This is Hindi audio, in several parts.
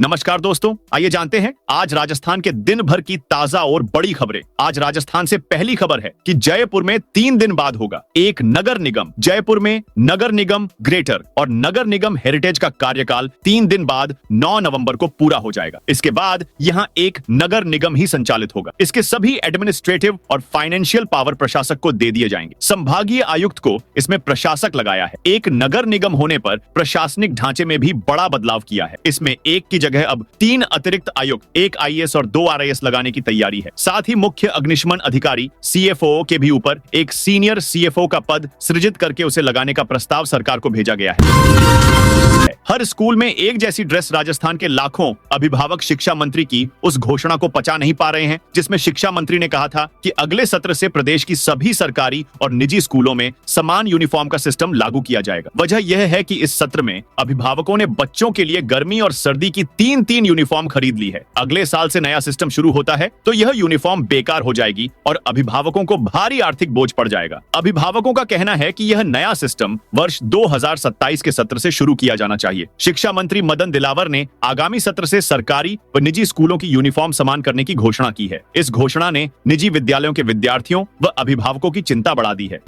नमस्कार दोस्तों, आइए जानते हैं आज राजस्थान के दिन भर की ताजा और बड़ी खबरें। आज राजस्थान से पहली खबर है कि जयपुर में 3 दिन बाद होगा एक नगर निगम। जयपुर में नगर निगम ग्रेटर और नगर निगम हेरिटेज का कार्यकाल 3 दिन बाद 9 नवंबर को पूरा हो जाएगा। इसके बाद यहां एक नगर निगम ही संचालित होगा। इसके सभी एडमिनिस्ट्रेटिव और फाइनेंशियल पावर प्रशासक को दे दिए जाएंगे। संभागीय आयुक्त को इसमें प्रशासक लगाया है। एक नगर निगम होने पर प्रशासनिक ढांचे में भी बड़ा बदलाव किया है। इसमें एक की जगह अब 3 अतिरिक्त आयुक्त, 1 आईएएस और 2 आरआईएस लगाने की तैयारी है। साथ ही मुख्य अग्निशमन अधिकारी सीएफओ के भी ऊपर एक सीनियर सीएफओ का पद सृजित करके उसे लगाने का प्रस्ताव सरकार को भेजा गया है। हर स्कूल में एक जैसी ड्रेस राजस्थान के लाखों अभिभावक शिक्षा मंत्री की उस घोषणा को पचा नहीं पा रहे हैं, जिसमें शिक्षा मंत्री ने कहा था कि अगले सत्र से प्रदेश की सभी सरकारी और निजी स्कूलों में समान यूनिफॉर्म का सिस्टम लागू किया जाएगा। वजह यह है कि इस सत्र में अभिभावकों ने बच्चों के लिए गर्मी और सर्दी की 3-3 यूनिफॉर्म खरीद ली है। अगले साल से नया सिस्टम शुरू होता है तो यह यूनिफॉर्म बेकार हो जाएगी और अभिभावकों को भारी आर्थिक बोझ पड़ जाएगा। अभिभावकों का कहना है कि यह नया सिस्टम वर्ष 2027 के सत्र से शुरू किया जाना चाहिए। शिक्षा मंत्री मदन दिलावर ने आगामी सत्र से सरकारी व निजी स्कूलों की यूनिफॉर्म समान करने की घोषणा की है। इस घोषणा ने निजी विद्यालयों के विद्यार्थियों व अभिभावकों की चिंता बढ़ा दी है।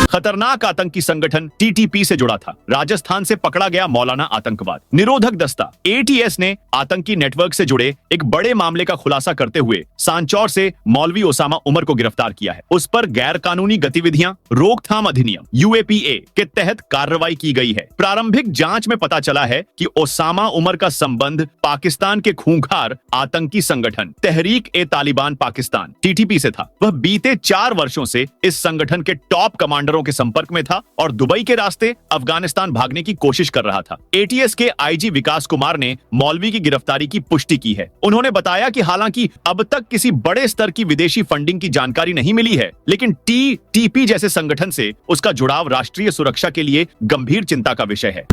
खतरनाक आतंकी संगठन टीटीपी से जुड़ा था। राजस्थान से पकड़ा गया मौलाना आतंकवाद निरोधक दस्ता एटीएस ने आतंकी नेटवर्क से जुड़े एक बड़े मामले का खुलासा करते हुए सांचौर से मौलवी ओसामा उमर को गिरफ्तार किया है। उस पर गैर कानूनी गतिविधियां रोकथाम अधिनियम यूएपीए के तहत कार्रवाई की गई है। प्रारंभिक जांच में पता चला है कि ओसामा उमर का संबंध पाकिस्तान के खूंखार आतंकी संगठन तहरीक ए तालिबान पाकिस्तान टीटीपी से था। वह बीते 4 वर्षों से इस संगठन के टॉप कमांडरों के संपर्क में था और दुबई के रास्ते अफगानिस्तान भागने की कोशिश कर रहा था। एटीएस के आईजी विकास कुमार ने मौलवी की गिरफ्तारी की पुष्टि की है। उन्होंने बताया कि हालांकि अब तक किसी बड़े स्तर की विदेशी फंडिंग की जानकारी नहीं मिली है, लेकिन टीटीपी जैसे संगठन से उसका जुड़ाव राष्ट्रीय सुरक्षा के लिए गंभीर चिंता का विषय है।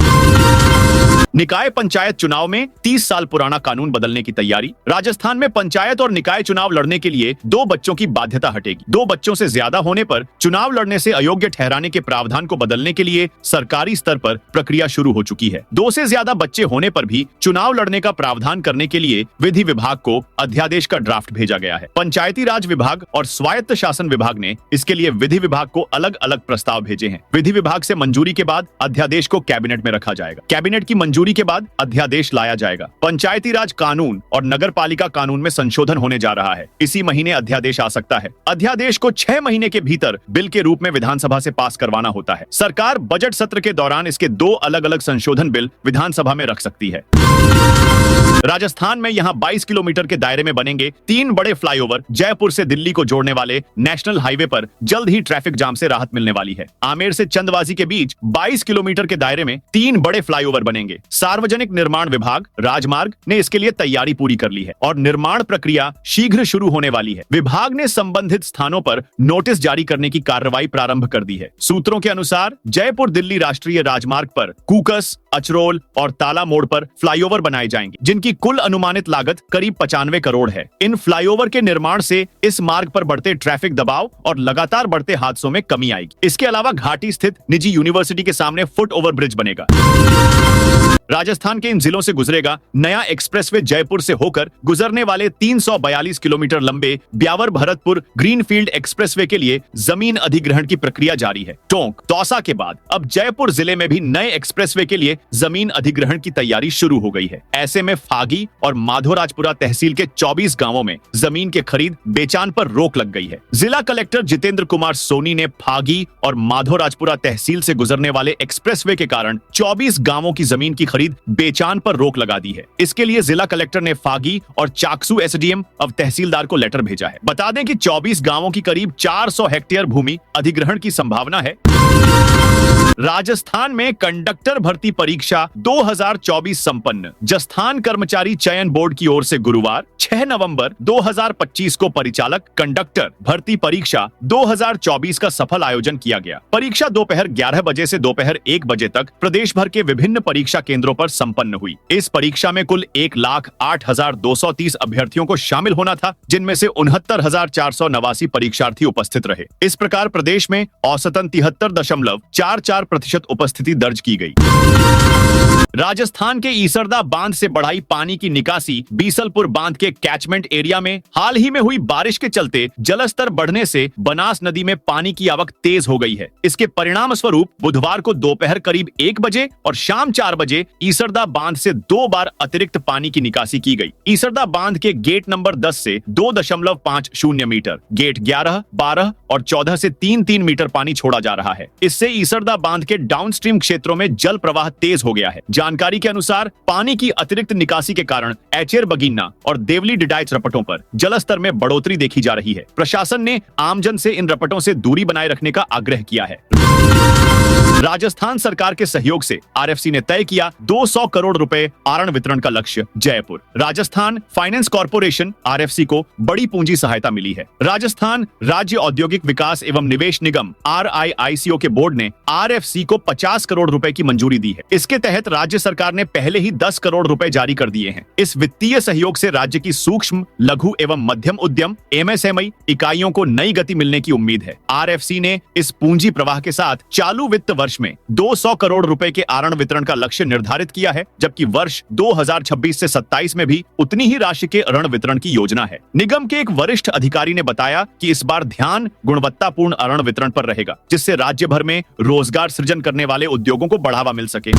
निकाय पंचायत चुनाव में 30 साल पुराना कानून बदलने की तैयारी। राजस्थान में पंचायत और निकाय चुनाव लड़ने के लिए 2 बच्चों की बाध्यता हटेगी। 2 बच्चों से ज्यादा होने पर चुनाव लड़ने से अयोग्य ठहराने के प्रावधान को बदलने के लिए सरकारी स्तर पर प्रक्रिया शुरू हो चुकी है। 2 से ज्यादा बच्चे होने पर भी चुनाव लड़ने का प्रावधान करने के लिए विधि विभाग को अध्यादेश का ड्राफ्ट भेजा गया है। पंचायती राज विभाग और स्वायत्त शासन विभाग ने इसके लिए विधि विभाग को अलग अलग प्रस्ताव भेजे हैं। विधि विभाग से मंजूरी के बाद अध्यादेश को कैबिनेट में रखा जाएगा। कैबिनेट की मंजूरी के बाद अध्यादेश लाया जाएगा। पंचायती राज कानून और नगर पालिका कानून में संशोधन होने जा रहा है। इसी महीने अध्यादेश आ सकता है। अध्यादेश को 6 महीने के भीतर बिल के रूप में विधानसभा से पास करवाना होता है। सरकार बजट सत्र के दौरान इसके 2 अलग अलग संशोधन बिल विधानसभा में रख सकती है। राजस्थान में यहां 22 किलोमीटर के दायरे में बनेंगे 3 बड़े फ्लाईओवर। जयपुर से दिल्ली को जोड़ने वाले नेशनल हाईवे पर जल्द ही ट्रैफिक जाम से राहत मिलने वाली है। आमेर से चंदवाजी के बीच 22 किलोमीटर के दायरे में 3 बड़े फ्लाईओवर बनेंगे। सार्वजनिक निर्माण विभाग राजमार्ग ने इसके लिए तैयारी पूरी कर ली है और निर्माण प्रक्रिया शीघ्र शुरू होने वाली है। विभाग ने संबंधित स्थानों पर नोटिस जारी करने की कार्रवाई प्रारंभ कर दी है। सूत्रों के अनुसार जयपुर दिल्ली राष्ट्रीय राजमार्ग पर कुकस, अचरोल और ताला मोड़ पर फ्लाईओवर बनाए जाएंगे, जिनकी कुल अनुमानित लागत करीब 95 करोड़ है। इन फ्लाईओवर के निर्माण से इस मार्ग पर बढ़ते ट्रैफिक दबाव और लगातार बढ़ते हादसों में कमी आएगी। इसके अलावा घाटी स्थित निजी यूनिवर्सिटी के सामने फुट ओवर ब्रिज बनेगा। राजस्थान के इन जिलों से गुजरेगा नया एक्सप्रेसवे। जयपुर से होकर गुजरने वाले 342 किलोमीटर लंबे ब्यावर भरतपुर ग्रीनफील्ड एक्सप्रेसवे के लिए जमीन अधिग्रहण की प्रक्रिया जारी है। टोंक दौसा के बाद अब जयपुर जिले में भी नए एक्सप्रेसवे के लिए जमीन अधिग्रहण की तैयारी शुरू हो गई है। ऐसे में फागी और माधोराजपुरा तहसील के 24 गांवों में जमीन के खरीद बेचान पर रोक लग गई है। जिला कलेक्टर जितेंद्र कुमार सोनी ने फागी और माधोराजपुरा तहसील से गुजरने वाले एक्सप्रेसवे के कारण 24 गांवों की जमीन की खरीद बेचान पर रोक लगा दी है। इसके लिए जिला कलेक्टर ने फागी और चाकसू एसडीएम अब तहसीलदार को लेटर भेजा है। बता दें कि 24 गांवों की करीब 400 हेक्टेयर भूमि अधिग्रहण की संभावना है। राजस्थान में कंडक्टर भर्ती परीक्षा 2024 संपन्न। जस्थान कर्मचारी चयन बोर्ड की ओर से गुरुवार 6 नवंबर 2025 को परिचालक कंडक्टर भर्ती परीक्षा 2024 का सफल आयोजन किया गया। परीक्षा दोपहर 11 बजे से दोपहर 1 बजे तक प्रदेश भर के विभिन्न परीक्षा केंद्रों पर संपन्न हुई। इस परीक्षा में कुल 1,08,230 अभ्यर्थियों को शामिल होना था, जिनमें से 69,489 परीक्षार्थी उपस्थित रहे। इस प्रकार प्रदेश में औसतन 73.44% उपस्थिति दर्ज की गई। राजस्थान के ईसरदा बांध से बढ़ाई पानी की निकासी बीसलपुर बांध के कैचमेंट एरिया में हाल ही में हुई बारिश के चलते जलस्तर बढ़ने से बनास नदी में पानी की आवक तेज हो गई है। इसके परिणाम स्वरूप बुधवार को दोपहर करीब 1 बजे और शाम 4 बजे ईसरदा बांध से 2 बार अतिरिक्त पानी की निकासी की गई। ईसरदा बांध के गेट नंबर 10 से 2.50 मीटर, गेट 11, 12 और 14 से 3-3 मीटर पानी छोड़ा जा रहा है। इससे ईसरदा बांध के डाउनस्ट्रीम क्षेत्रों में जल प्रवाह तेज हो गया है। जानकारी के अनुसार पानी की अतिरिक्त निकासी के कारण एचेर बगीना और देवली डिडाइच रपटों पर जलस्तर में बढ़ोतरी देखी जा रही है। प्रशासन ने आमजन से इन रपटों से दूरी बनाए रखने का आग्रह किया है। राजस्थान सरकार के सहयोग से आरएफसी ने तय किया 200 करोड़ रुपए आरण वितरण का लक्ष्य। Jaipur Rajasthan finance corporation RFC को बड़ी पूंजी सहायता मिली है। राजस्थान राज्य औद्योगिक विकास एवं निवेश निगम RIICO के बोर्ड ने आरएफसी को 50 करोड़ रुपए की मंजूरी दी है। इसके तहत राज्य सरकार ने पहले ही 10 करोड़ रुपए जारी कर दिए हैं। इस वित्तीय सहयोग से राज्य की सूक्ष्म, लघु एवं मध्यम उद्यम MSME इकाइयों को नई गति मिलने की उम्मीद है। आरएफसी ने इस पूंजी प्रवाह के साथ चालू वित्त वर्ष में 200 करोड़ रुपए के आरण वितरण का लक्ष्य निर्धारित किया है, जबकि वर्ष 2026 से 27 में भी उतनी ही राशि के ऋण वितरण की योजना है। निगम के एक वरिष्ठ अधिकारी ने बताया कि इस बार ध्यान गुणवत्तापूर्ण आरण वितरण पर रहेगा, जिससे राज्य भर में रोजगार सृजन करने वाले उद्योगों को बढ़ावा मिल सके।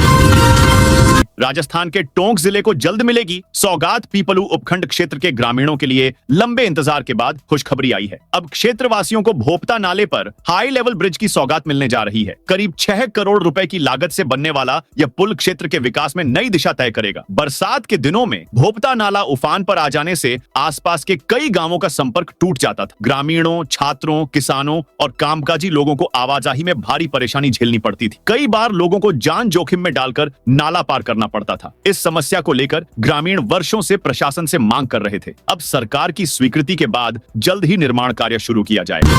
राजस्थान के टोंक जिले को जल्द मिलेगी सौगात पीपलू उपखंड क्षेत्र के ग्रामीणों के लिए लंबे इंतजार के बाद खुशखबरी आई है। अब क्षेत्रवासियों को भोपता नाले पर हाई लेवल ब्रिज की सौगात मिलने जा रही है। करीब 6 करोड़ रुपए की लागत से बनने वाला यह पुल क्षेत्र के विकास में नई दिशा तय करेगा। बरसात के दिनों में भोपता नाला उफान पर आ जाने से आसपास के कई गांवों का संपर्क टूट जाता था। ग्रामीणों, छात्रों, किसानों और कामकाजी लोगों को आवाजाही में भारी परेशानी झेलनी पड़ती थी। कई बार लोगों को जान जोखिम में डालकर नाला पार करना पड़ता था। इस समस्या को लेकर ग्रामीण वर्षों से प्रशासन से मांग कर रहे थे। अब सरकार की स्वीकृति के बाद जल्द ही निर्माण कार्य शुरू किया जाएगा।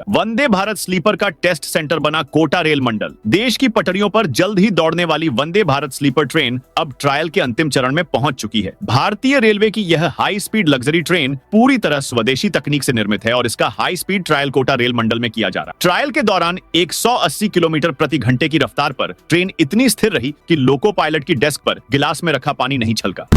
वंदे भारत स्लीपर का टेस्ट सेंटर बना कोटा रेल मंडल। देश की पटरियों पर जल्द ही दौड़ने वाली वंदे भारत स्लीपर ट्रेन अब ट्रायल के अंतिम चरण में पहुंच चुकी है। भारतीय रेलवे की यह हाई स्पीड लग्जरी ट्रेन पूरी तरह स्वदेशी तकनीक से निर्मित है और इसका high speed trial Kota rail मंडल में किया जा रहा है। ट्रायल के दौरान 180 किलोमीटर प्रति घंटे की रफ्तार पर ट्रेन इतनी स्थिर रही कि लोको पायलट की डेस्क पर गिलास में रखा पानी नहीं छलका।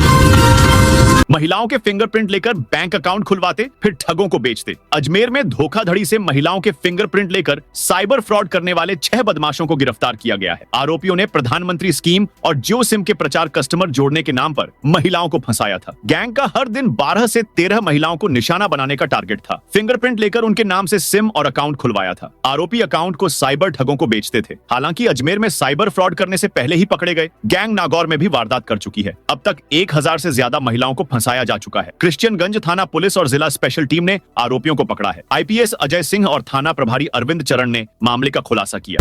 महिलाओं के फिंगरप्रिंट लेकर बैंक अकाउंट खुलवाते फिर ठगों को बेचते। अजमेर में धोखाधड़ी से महिलाओं के फिंगरप्रिंट लेकर साइबर फ्रॉड करने वाले 6 बदमाशों को गिरफ्तार किया गया है। आरोपियों ने प्रधानमंत्री स्कीम और जियो सिम के प्रचार कस्टमर जोड़ने के नाम पर महिलाओं को फंसाया था। गैंग का हर दिन 12 से 13 महिलाओं को निशाना बनाने का टारगेट था। फिंगरप्रिंट लेकर उनके नाम से सिम और अकाउंट खुलवाया था। आरोपी अकाउंट को साइबर ठगों को बेचते थे। हालांकि अजमेर में साइबर फ्रॉड करने से पहले ही पकड़े गए। गैंग नागौर में भी वारदात कर चुकी है। अब तक 1000 से ज्यादा महिलाओं को फंसाया जा चुका है। क्रिश्चियनगंज थाना पुलिस और जिला स्पेशल टीम ने आरोपियों को पकड़ा है। IPS अजय सिंह और थाना प्रभारी अरविंद चरण ने मामले का खुलासा किया।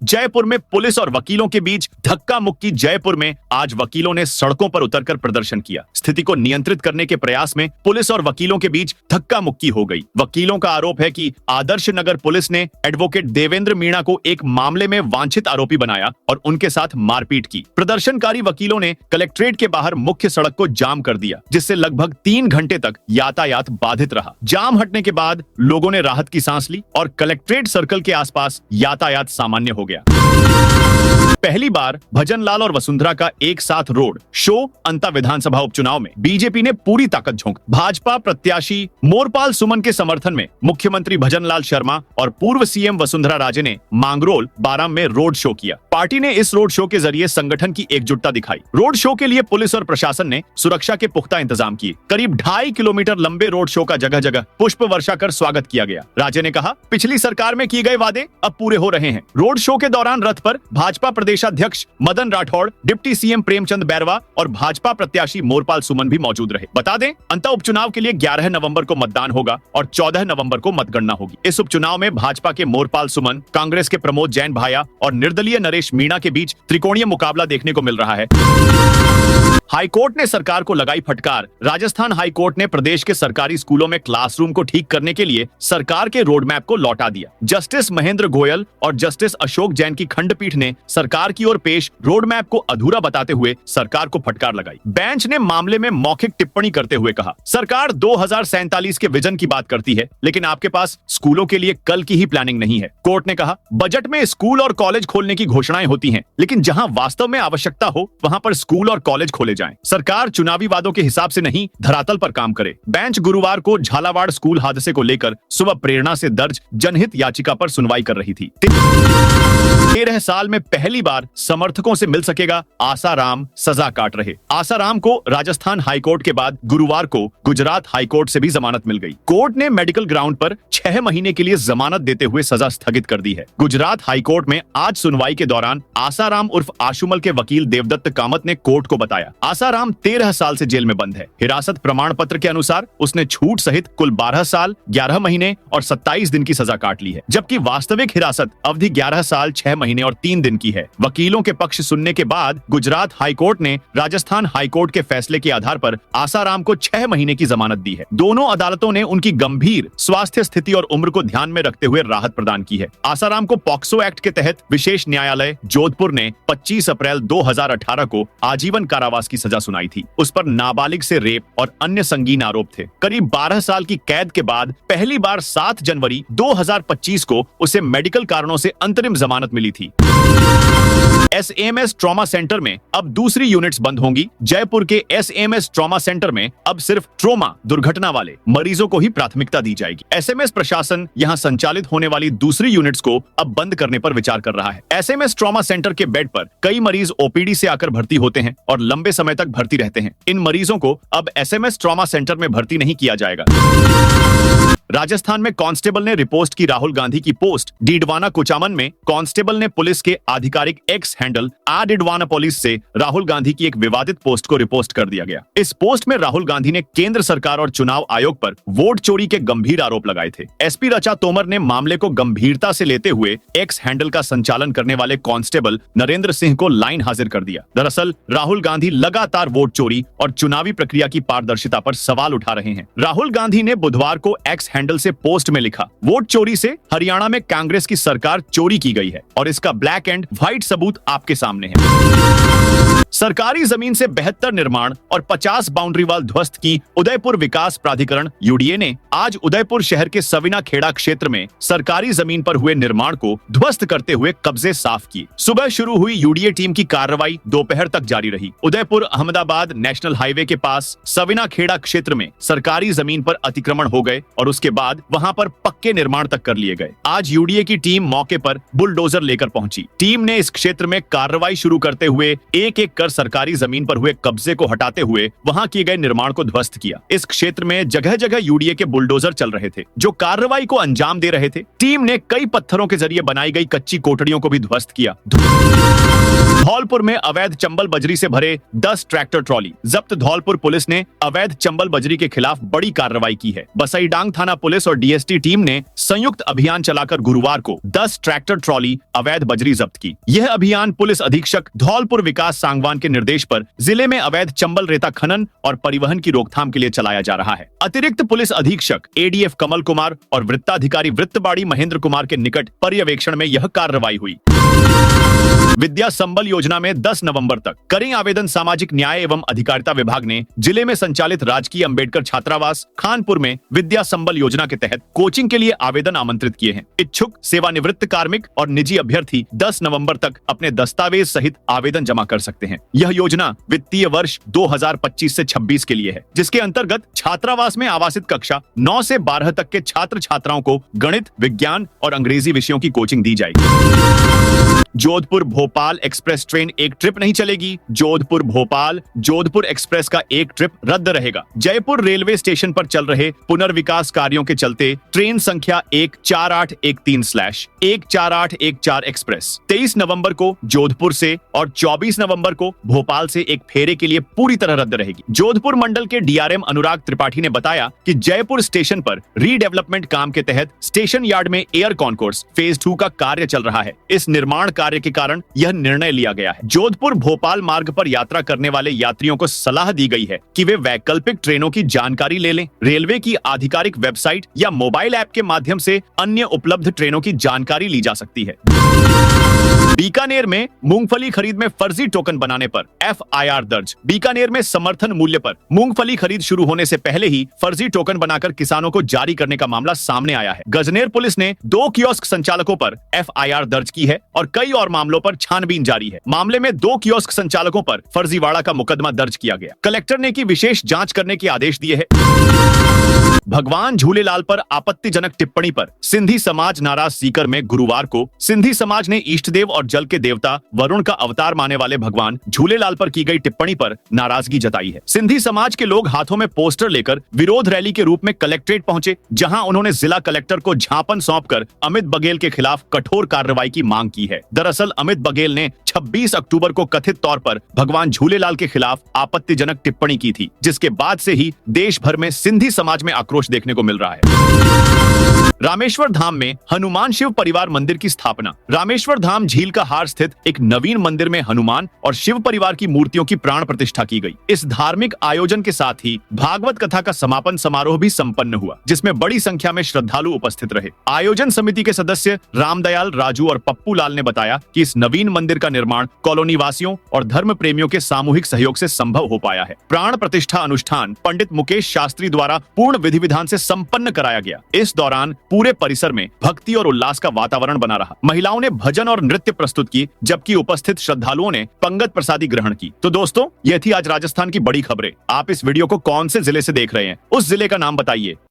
जयपुर में पुलिस और वकीलों के बीच धक्का मुक्की। जयपुर में आज वकीलों ने सड़कों पर उतरकर प्रदर्शन किया। स्थिति को नियंत्रित करने के प्रयास में पुलिस और वकीलों के बीच धक्का मुक्की हो गई। वकीलों का आरोप है कि आदर्श नगर पुलिस ने एडवोकेट देवेंद्र मीणा को एक मामले में वांछित आरोपी बनाया और उनके साथ मारपीट की। प्रदर्शनकारी वकीलों ने कलेक्ट्रेट के बाहर मुख्य सड़क को जाम कर दिया, जिससे लगभग 3 घंटे तक यातायात बाधित रहा। जाम हटने के बाद लोगों ने राहत की सांस ली और कलेक्ट्रेट सर्कल के आसपास यातायात सामान्य हो गया। पहली बार भजनलाल और वसुंधरा का एक साथ रोड शो अंता विधानसभा उपचुनाव में बीजेपी ने पूरी ताकत झोंक। भाजपा प्रत्याशी मोरपाल सुमन के समर्थन में मुख्यमंत्री भजनलाल शर्मा और पूर्व CM वसुंधरा राजे ने मांगरोल, बाराम में रोड शो किया। पार्टी ने इस रोड शो के जरिए संगठन की एकजुटता दिखाई। रोड शो के लिए पुलिस और प्रशासन ने सुरक्षा के पुख्ता इंतजाम किए। करीब 2.5 किलोमीटर लंबे रोड शो का जगह जगह पुष्प वर्षा कर स्वागत किया गया। राजे ने कहा, पिछली सरकार में किए गए वादे अब पूरे हो रहे हैं। रोड शो के दौरान रथ पर भाजपा प्रदेशाध्यक्ष मदन राठौड़, डिप्टी CM प्रेमचंद बैरवा और भाजपा प्रत्याशी मोरपाल सुमन भी मौजूद रहे। बता दें, अंता उपचुनाव के लिए 11 नवंबर को मतदान होगा और 14 नवंबर को मतगणना होगी। इस उपचुनाव में भाजपा के मोरपाल सुमन, कांग्रेस के प्रमोद जैन भाया और निर्दलीय नरेश मीणा के बीच त्रिकोणीय मुकाबला देखने को मिल रहा है। हाईकोर्ट ने सरकार को लगाई फटकार। राजस्थान हाईकोर्ट ने प्रदेश के सरकारी स्कूलों में क्लासरूम को ठीक करने के लिए सरकार के रोड मैप को लौटा दिया। जस्टिस महेंद्र गोयल और जस्टिस अशोक जैन की खंडपीठ ने सरकार की ओर पेश रोड मैप को अधूरा बताते हुए सरकार को फटकार लगाई। बेंच ने मामले में मौखिक टिप्पणी करते हुए कहा, सरकार 2047 के विजन की बात करती है, लेकिन आपके पास स्कूलों के लिए कल की ही प्लानिंग नहीं है। कोर्ट ने कहा, बजट में स्कूल और कॉलेज खोलने की घोषणाएं होती हैं, लेकिन जहां वास्तव में आवश्यकता हो वहां पर स्कूल और कॉलेज खोले जाएं। सरकार चुनावी वादों के हिसाब से नहीं, धरातल पर काम करे। बेंच गुरुवार को झालावाड़ स्कूल हादसे को लेकर सुबह प्रेरणा से दर्ज जनहित याचिका पर सुनवाई कर रही थी। 13 साल में पहली बार समर्थकों से मिल सकेगा आसाराम, सजा काट रहे। आसाराम को राजस्थान हाईकोर्ट के बाद गुरुवार को गुजरात हाईकोर्ट से भी जमानत मिल गई। कोर्ट ने मेडिकल ग्राउंड पर 6 महीने के लिए जमानत देते हुए सजा स्थगित कर दी है। गुजरात हाईकोर्ट में आज सुनवाई के दौरान आसाराम उर्फ आशुमल के वकील देवदत्त कामत ने कोर्ट को बताया, आसाराम 13 साल से जेल में बंद है। हिरासत प्रमाण पत्र के अनुसार उसने छूट सहित कुल 12 साल 11 महीने और 27 दिन की सजा काट ली है, जबकि वास्तविक हिरासत अवधि 11 साल 6 महीने और 3 दिन की है। वकीलों के पक्ष सुनने के बाद गुजरात हाईकोर्ट ने राजस्थान हाईकोर्ट के फैसले के आधार पर आसाराम को 6 महीने की जमानत दी है। दोनों अदालतों ने उनकी गंभीर स्वास्थ्य स्थिति और उम्र को ध्यान में रखते हुए राहत प्रदान की है। आसाराम को पॉक्सो एक्ट के तहत विशेष न्यायालय जोधपुर ने 25 अप्रैल 2018 को आजीवन कारावास की सजा सुनाई थी। उस पर नाबालिग से रेप और अन्य संगीन आरोप थे। करीब 12 साल की कैद के बाद पहली बार 7 जनवरी 2025 को उसे मेडिकल कारणों से अंतरिम जमानत मिली थी। एसएमएस ट्रॉमा सेंटर में अब दूसरी यूनिट्स बंद होंगी। जयपुर के एसएमएस ट्रॉमा सेंटर में अब सिर्फ ट्रॉमा दुर्घटना वाले मरीजों को ही प्राथमिकता दी जाएगी। एसएमएस प्रशासन यहां संचालित होने वाली दूसरी यूनिट्स को अब बंद करने पर विचार कर रहा है। एसएमएस ट्रॉमा सेंटर के बेड पर कई मरीज ओपीडी से आकर भर्ती होते हैं और लंबे समय तक भर्ती रहते हैं। इन मरीजों को अब एसएमएस ट्रॉमा सेंटर में भर्ती नहीं किया जाएगा। राजस्थान में कांस्टेबल ने रिपोस्ट की राहुल गांधी की पोस्ट। डीडवाना कुचामन में कांस्टेबल ने पुलिस के आधिकारिक एक्स हैंडल @डीडवाना पुलिस से राहुल गांधी की एक विवादित पोस्ट को रिपोस्ट कर दिया गया। इस पोस्ट में राहुल गांधी ने केंद्र सरकार और चुनाव आयोग पर वोट चोरी के गंभीर आरोप लगाए थे। एसपी ऋचा तोमर ने मामले को गंभीरता से लेते हुए एक्स हैंडल का संचालन करने वाले कांस्टेबल नरेंद्र सिंह को लाइन हाजिर कर दिया। दरअसल राहुल गांधी लगातार वोट चोरी और चुनावी प्रक्रिया की पारदर्शिता पर सवाल उठा रहे हैं। राहुल गांधी ने बुधवार को एक्स हैंडल से पोस्ट में लिखा, वोट चोरी से हरियाणा में कांग्रेस की सरकार चोरी की गई है और इसका ब्लैक एंड व्हाइट सबूत आपके सामने है। सरकारी जमीन से 72 निर्माण और 50 बाउंड्री वाल ध्वस्त की उदयपुर विकास प्राधिकरण यूडीए ने आज उदयपुर शहर के सविना खेड़ा क्षेत्र में सरकारी जमीन पर हुए निर्माण को ध्वस्त करते हुए कब्जे साफ किए। सुबह शुरू हुई यूडीए टीम की कार्रवाई दोपहर तक जारी रही। उदयपुर अहमदाबाद नेशनल हाईवे के पास सविना खेड़ा क्षेत्र में सरकारी जमीन पर अतिक्रमण हो गए और उसके बाद वहां पर पक्के निर्माण तक कर लिए गए। आज यूडीए की टीम मौके पर बुलडोजर लेकर पहुंची। टीम ने इस क्षेत्र में कार्रवाई शुरू करते हुए एक एक कर सरकारी जमीन पर हुए कब्जे को हटाते हुए वहां किए गए निर्माण को ध्वस्त किया। इस क्षेत्र में जगह जगह यूडीए के बुलडोजर चल रहे थे जो कार्रवाई को अंजाम दे रहे थे। टीम ने कई पत्थरों के जरिए बनाई गई कच्ची कोठड़ियों को भी ध्वस्त किया। धौलपुर में अवैध चंबल बजरी से भरे 10 ट्रैक्टर ट्रॉली जब्त। धौलपुर पुलिस ने अवैध चंबल बजरी के खिलाफ बड़ी कार्रवाई की है। बसईडांग थाना पुलिस और डीएसटी टीम ने संयुक्त अभियान चलाकर गुरुवार को 10 ट्रैक्टर ट्रॉली अवैध बजरी जब्त की। यह अभियान पुलिस अधीक्षक धौलपुर विकास सांगवान के निर्देश पर जिले में अवैध चंबल रेता खनन और परिवहन की रोकथाम के लिए चलाया जा रहा है। अतिरिक्त पुलिस अधीक्षक एडीएफ कमल कुमार और वृत्ताधिकारी वृत्तबाड़ी महेंद्र कुमार के निकट पर्यवेक्षण में यह कार्रवाई हुई। विद्या संबल योजना में 10 नवंबर तक करें आवेदन। सामाजिक न्याय एवं अधिकारिता विभाग ने जिले में संचालित राजकीय अंबेडकर छात्रावास खानपुर में विद्या संबल योजना के तहत कोचिंग के लिए आवेदन आमंत्रित किए हैं। इच्छुक सेवानिवृत्त कार्मिक और निजी अभ्यर्थी 10 नवंबर तक अपने दस्तावेज सहित आवेदन जमा कर सकते हैं। यह योजना वित्तीय वर्ष 2025 से 26 के लिए है, जिसके अंतर्गत छात्रावास में आवासित कक्षा 9 से 12 तक के छात्र छात्राओं को गणित, विज्ञान और अंग्रेजी विषयों की कोचिंग दी जाएगी। जोधपुर भोपाल एक्सप्रेस ट्रेन एक ट्रिप नहीं चलेगी। जोधपुर भोपाल जोधपुर एक्सप्रेस का एक ट्रिप रद्द रहेगा। जयपुर रेलवे स्टेशन पर चल रहे पुनर्विकास कार्यों के चलते ट्रेन संख्या 14813/14814 एक्सप्रेस 23 नवंबर को जोधपुर से और 24 नवंबर को भोपाल से एक फेरे के लिए पूरी तरह रद्द रहेगी। जोधपुर मंडल के डीआरएम अनुराग त्रिपाठी ने बताया कि जयपुर स्टेशन पर रीडेवलपमेंट काम के तहत स्टेशन यार्ड में एयर कॉन्कोर्स फेज 2 का कार्य चल रहा है। इस निर्माण कार्य के कारण यह निर्णय लिया गया है। जोधपुर भोपाल मार्ग पर यात्रा करने वाले यात्रियों को सलाह दी गई है कि वे वैकल्पिक ट्रेनों की जानकारी ले लें। रेलवे की आधिकारिक वेबसाइट या मोबाइल ऐप के माध्यम से अन्य उपलब्ध ट्रेनों की जानकारी ली जा सकती है। बीकानेर में मूंगफली खरीद में फर्जी टोकन बनाने पर एफआईआर दर्ज। बीकानेर में समर्थन मूल्य पर मूंगफली खरीद शुरू होने से पहले ही फर्जी टोकन बनाकर किसानों को जारी करने का मामला सामने आया है। गजनेर पुलिस ने 2 कियोस्क संचालकों पर एफआईआर दर्ज की है और कई और मामलों पर छानबीन जारी है। मामले में 2 कियोस्क संचालकों पर फर्जीवाड़ा का मुकदमा दर्ज किया गया। कलेक्टर ने की विशेष जांच करने के आदेश दिए हैं। भगवान झूलेलाल पर आपत्तिजनक टिप्पणी पर सिंधी समाज नाराज। सीकर में गुरुवार को सिंधी समाज ने इष्ट देव और जल के देवता वरुण का अवतार मानने वाले भगवान झूलेलाल पर की गई टिप्पणी पर नाराजगी जताई है। सिंधी समाज के लोग हाथों में पोस्टर लेकर विरोध रैली के रूप में कलेक्ट्रेट पहुंचे, जहां उन्होंने जिला कलेक्टर को ज्ञापन सौंपकर अमित बघेल के खिलाफ कठोर कार्रवाई की मांग की है। दरअसल अमित बघेल ने 26 अक्टूबर को कथित तौर पर भगवान झूलेलाल के खिलाफ आपत्तिजनक टिप्पणी की थी, जिसके बाद से ही देश भर में सिंधी समाज में आक्रोश देखने को मिल रहा है। रामेश्वर धाम में हनुमान शिव परिवार मंदिर की स्थापना। रामेश्वर धाम झील का हार स्थित एक नवीन मंदिर में हनुमान और शिव परिवार की मूर्तियों की प्राण प्रतिष्ठा की गई। इस धार्मिक आयोजन के साथ ही भागवत कथा का समापन समारोह भी संपन्न हुआ, जिसमें बड़ी संख्या में श्रद्धालु उपस्थित रहे। आयोजन समिति के सदस्य रामदयाल, राजू और पप्पू लाल ने बताया कि इस नवीन मंदिर का निर्माण कॉलोनी वासियों और धर्म प्रेमियों के सामूहिक सहयोग से संभव हो पाया है। प्राण प्रतिष्ठा अनुष्ठान पंडित मुकेश शास्त्री द्वारा पूर्ण विधि विधान से संपन्न कराया गया। इस दौरान पूरे परिसर में भक्ति और उल्लास का वातावरण बना रहा। महिलाओं ने भजन और नृत्य प्रस्तुत की, जबकि उपस्थित श्रद्धालुओं ने पंगत प्रसादी ग्रहण की। तो दोस्तों, यह थी आज राजस्थान की बड़ी खबरें। आप इस वीडियो को कौन से जिले से देख रहे हैं, उस जिले का नाम बताइए।